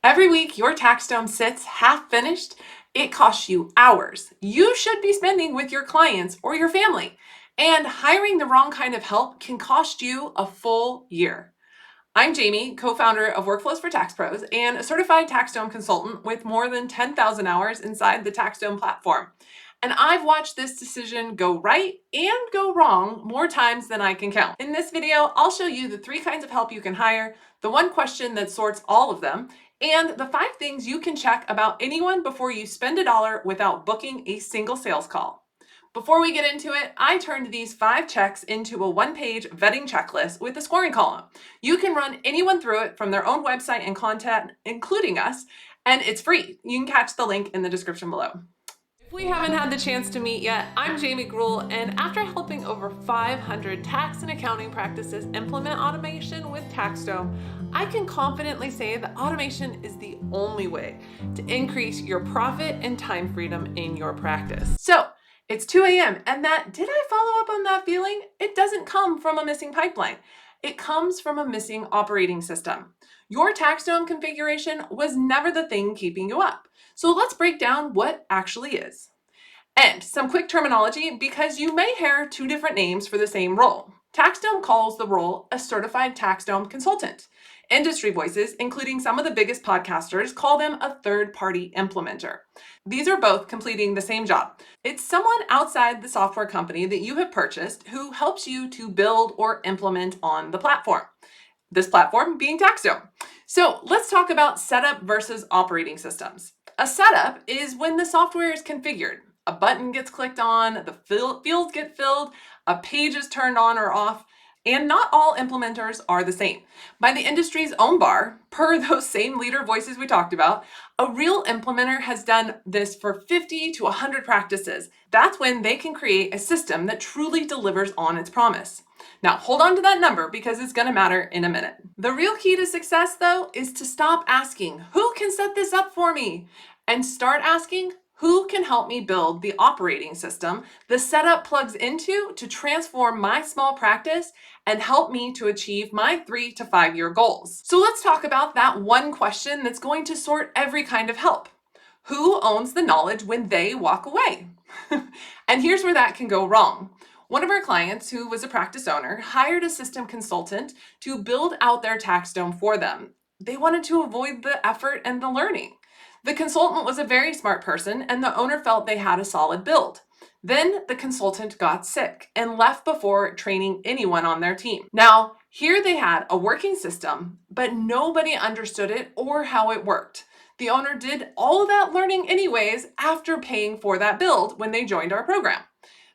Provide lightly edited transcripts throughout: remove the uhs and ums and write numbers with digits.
Every week, your TaxDome sits half finished. It costs you hours you should be spending with your clients or your family. And hiring the wrong kind of help can cost you a full year. I'm Jamie, co-founder of Workflows for Tax Pros and a certified TaxDome consultant with more than 10,000 hours inside the TaxDome platform. And I've watched this decision go right and go wrong more times than I can count. In this video, I'll show you the 3 kinds of help you can hire, the 1 question that sorts all of them, and the 5 things you can check about anyone before you spend a dollar without booking a single sales call. Before we get into it, I turned these 5 checks into a 1-page vetting checklist with a scoring column. You can run anyone through it from their own website and content, including us, and it's free. You can catch the link in the description below. If we haven't had the chance to meet yet, I'm Jamie Gruhl, and after helping over 500 tax and accounting practices implement automation with TaxDome, I can confidently say that automation is the only way to increase your profit and time freedom in your practice. So, it's 2 a.m. and did I follow up on that feeling? It doesn't come from a missing pipeline. It comes from a missing operating system. Your TaxDome configuration was never the thing keeping you up. So let's break down what actually is. And some quick terminology because you may hear 2 different names for the same role. TaxDome calls the role a certified TaxDome consultant. Industry voices, including some of the biggest podcasters, call them a third-party implementer. These are both completing the same job. It's someone outside the software company that you have purchased who helps you to build or implement on the platform. This platform being TaxDome. So let's talk about setup versus operating systems. A setup is when the software is configured. A button gets clicked on, the fields get filled, a page is turned on or off, and not all implementers are the same. By the industry's own bar, per those same leader voices we talked about, a real implementer has done this for 50 to 100 practices. That's when they can create a system that truly delivers on its promise. Now, hold on to that number because it's going to matter in a minute. The real key to success, though, is to stop asking, who can set this up for me? And start asking, who can help me build the operating system the setup plugs into to transform my small practice and help me to achieve my 3 to 5 year goals? So let's talk about that 1 question that's going to sort every kind of help. Who owns the knowledge when they walk away? And here's where that can go wrong. One of our clients, who was a practice owner, hired a system consultant to build out their TaxDome for them. They wanted to avoid the effort and the learning. The consultant was a very smart person, and the owner felt they had a solid build. Then the consultant got sick and left before training anyone on their team. Now, here they had a working system, but nobody understood it or how it worked. The owner did all of that learning anyways after paying for that build when they joined our program.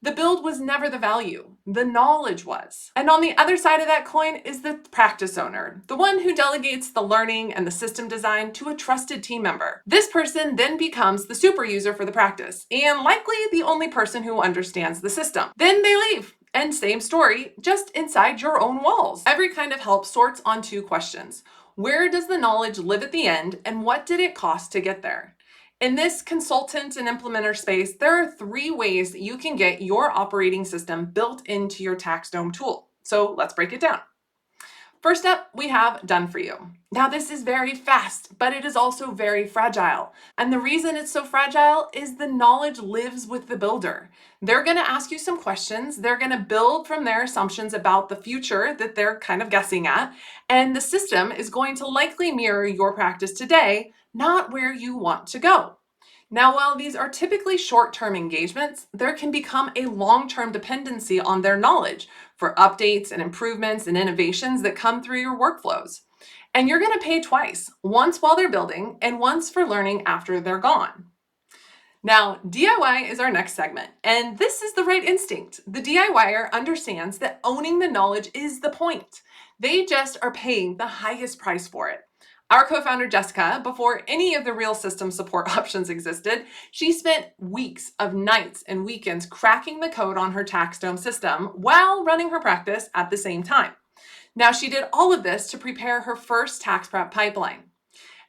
The build was never the value, the knowledge was. And on the other side of that coin is the practice owner, the one who delegates the learning and the system design to a trusted team member. This person then becomes the super user for the practice, and likely the only person who understands the system. Then they leave. And same story, just inside your own walls. Every kind of help sorts on 2 questions. Where does the knowledge live at the end, and what did it cost to get there? In this consultant and implementer space, there are 3 ways that you can get your operating system built into your TaxDome tool. So let's break it down. First up, we have Done For You. Now, this is very fast, but it is also very fragile. And the reason it's so fragile is the knowledge lives with the builder. They're going to ask you some questions. They're going to build from their assumptions about the future that they're kind of guessing at. And the system is going to likely mirror your practice today, not where you want to go. Now, while these are typically short-term engagements, there can become a long-term dependency on their knowledge for updates and improvements and innovations that come through your workflows. And you're going to pay twice, once while they're building and once for learning after they're gone. Now, DIY is our next segment, and this is the right instinct. The DIYer understands that owning the knowledge is the point. They just are paying the highest price for it. Our co-founder Jessica, before any of the real system support options existed, she spent weeks of nights and weekends cracking the code on her TaxDome system while running her practice at the same time. Now, she did all of this to prepare her first tax prep pipeline.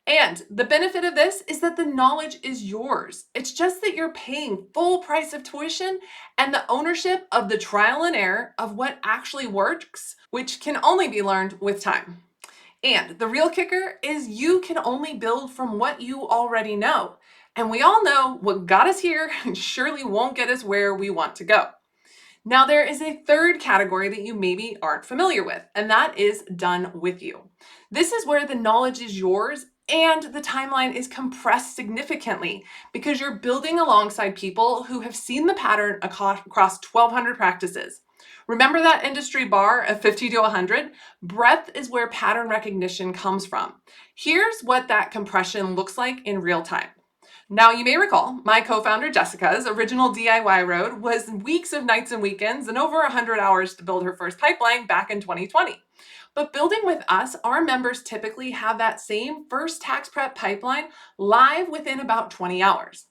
And the benefit of this is that the knowledge is yours. It's just that you're paying full price of tuition and the ownership of the trial and error of what actually works, which can only be learned with time. And the real kicker is you can only build from what you already know. And we all know what got us here surely won't get us where we want to go. Now, there is a third category that you maybe aren't familiar with, and that is done with you. This is where the knowledge is yours and the timeline is compressed significantly because you're building alongside people who have seen the pattern across 1,200 practices. Remember that industry bar of 50 to 100? Breadth is where pattern recognition comes from. Here's what that compression looks like in real time. Now, you may recall, my co-founder Jessica's original DIY road was weeks of nights and weekends and over 100 hours to build her first pipeline back in 2020. But building with us, our members typically have that same first tax prep pipeline live within about 20 hours.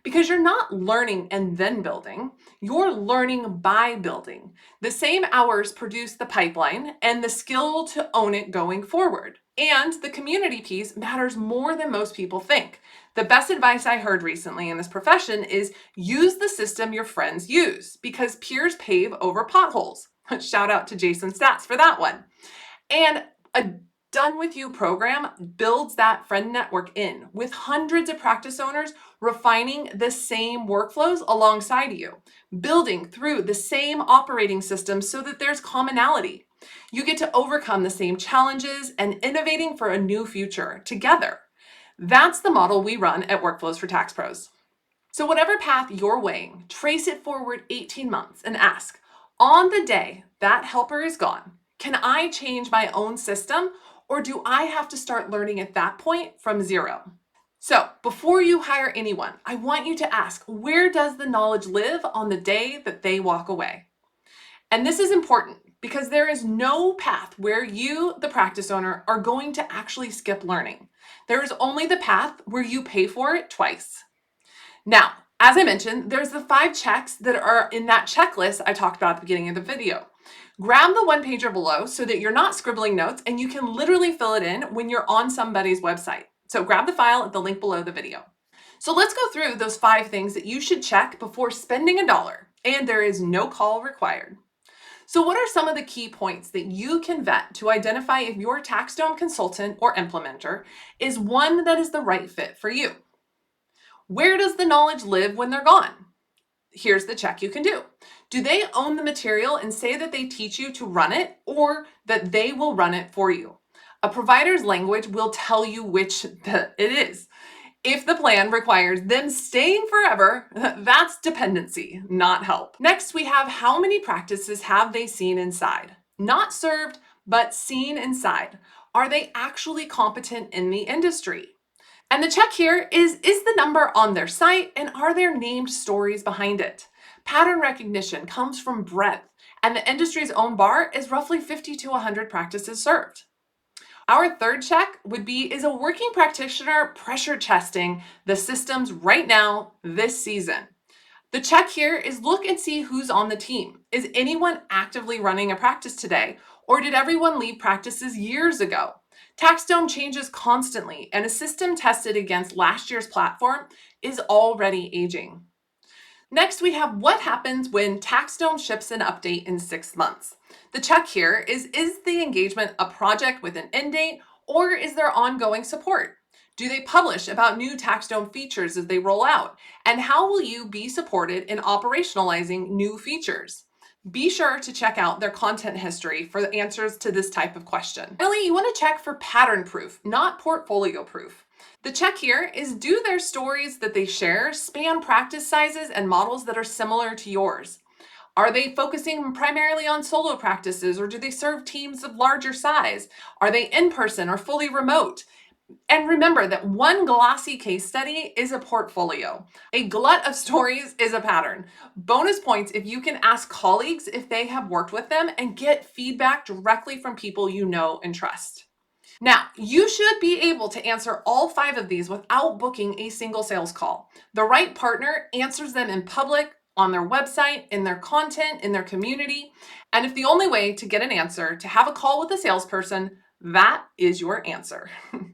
Because you're not learning and then building, you're learning by building. The same hours produce the pipeline and the skill to own it going forward. And the community piece matters more than most people think. The best advice I heard recently in this profession is use the system your friends use because peers pave over potholes. Shout out to Jason Stats for that one. And a Done with you program builds that friend network in with hundreds of practice owners refining the same workflows alongside you, building through the same operating system so that there's commonality. You get to overcome the same challenges and innovating for a new future together. That's the model we run at Workflows for Tax Pros. So, whatever path you're weighing, trace it forward 18 months and ask, on the day that helper is gone, can I change my own system or do I have to start learning at that point from zero? So, before you hire anyone, I want you to ask, where does the knowledge live on the day that they walk away? And this is important because there is no path where you, the practice owner, are going to actually skip learning. There is only the path where you pay for it twice. Now, as I mentioned, there's the 5 checks that are in that checklist I talked about at the beginning of the video. Grab the one pager below so that you're not scribbling notes and you can literally fill it in when you're on somebody's website. So grab the file at the link below the video. So let's go through those 5 things that you should check before spending $1, and there is no call required. So what are some of the key points that you can vet to identify if your TaxDome consultant or implementer is one that is the right fit for you? Where does the knowledge live when they're gone? Here's the check you can do. Do they own the material and say that they teach you to run it or that they will run it for you? A provider's language will tell you which it is. If the plan requires them staying forever, that's dependency, not help. Next, we have how many practices have they seen inside? Not served, but seen inside. Are they actually competent in the industry? And the check here is the number on their site and are there named stories behind it? Pattern recognition comes from breadth, and the industry's own bar is roughly 50 to 100 practices served. Our third check would be, is a working practitioner pressure testing the systems right now this season? The check here is look and see who's on the team. Is anyone actively running a practice today, or did everyone leave practices years ago? TaxDome changes constantly, and a system tested against last year's platform is already aging. Next, we have what happens when TaxDome ships an update in 6 months. The check here is the engagement a project with an end date, or is there ongoing support? Do they publish about new TaxDome features as they roll out? And how will you be supported in operationalizing new features? Be sure to check out their content history for the answers to this type of question. Finally, you want to check for pattern proof, not portfolio proof. The check here is, do their stories that they share span practice sizes and models that are similar to yours? Are they focusing primarily on solo practices, or do they serve teams of larger size? Are they in person or fully remote? And remember that one glossy case study is a portfolio. A glut of stories is a pattern. Bonus points if you can ask colleagues if they have worked with them and get feedback directly from people you know and trust. Now, you should be able to answer all 5 of these without booking a single sales call. The right partner answers them in public, on their website, in their content, in their community. And if the only way to get an answer to have a call with a salesperson, that is your answer.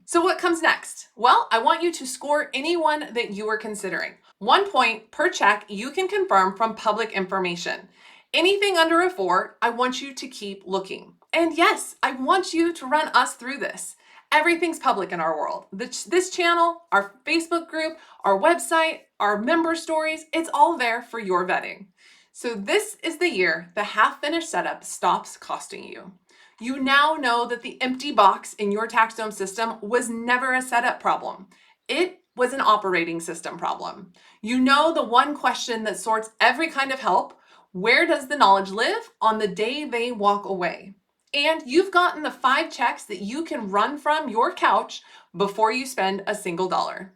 So what comes next? Well, I want you to score anyone that you are considering. 1 point per check you can confirm from public information. Anything under a 4, I want you to keep looking. And yes, I want you to run us through this. Everything's public in our world. This channel, our Facebook group, our website, our member stories, it's all there for your vetting. So this is the year the half-finished setup stops costing you. You now know that the empty box in your TaxDome system was never a setup problem. It was an operating system problem. You know the one question that sorts every kind of help: where does the knowledge live on the day they walk away? And you've gotten the 5 checks that you can run from your couch before you spend a single dollar.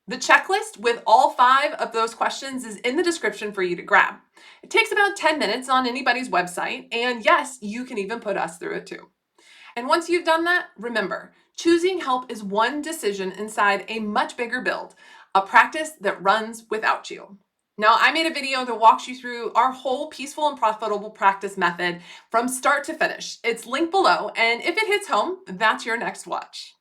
The checklist with all 5 of those questions is in the description for you to grab. It takes about 10 minutes on anybody's website, and yes, you can even put us through it too. And once you've done that, remember, choosing help is one decision inside a much bigger build, a practice that runs without you. Now, I made a video that walks you through our whole peaceful and profitable practice method from start to finish. It's linked below, and if it hits home, that's your next watch.